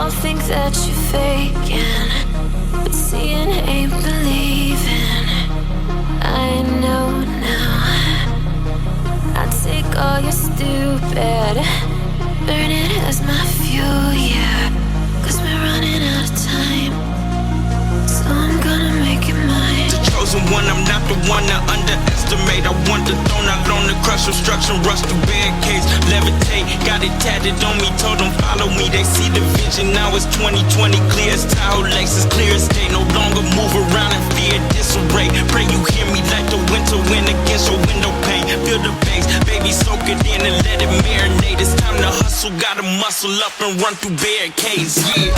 all think that you're faking, but seeing ain't believing. I know now. I take all your stupid, burn it as my fuel, yeah. Cause we're running out of time, so I'm gonna make it mine. The chosen one, I'm not the one to underestimate. I want the throne, I loan the crush, obstruction, rush through barricades, levitate. Got it tatted on me, told them follow me. They see the vision, now it's 2020, clear as Tahoe laces, clear as day. No longer move around in fear, disarray. Pray you hear me like the winter wind against your window pane. Feel the bass, baby, soak it in and let it marinate. It's time to hustle, gotta muscle up and run through barricades, yeah.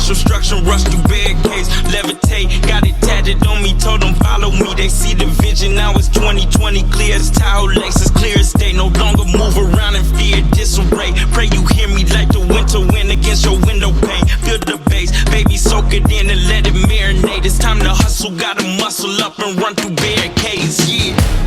Obstruction, rush through barricades, levitate. Got it tatted on me, told them follow me. They see the vision, now it's 2020, clear as Tahoe laces, clear as day. No longer move around in fear, disarray. Pray you hear me like the winter wind against your window pane. Feel the bass, baby, soak it in and let it marinate. It's time to hustle, gotta muscle up and run through barricades, yeah.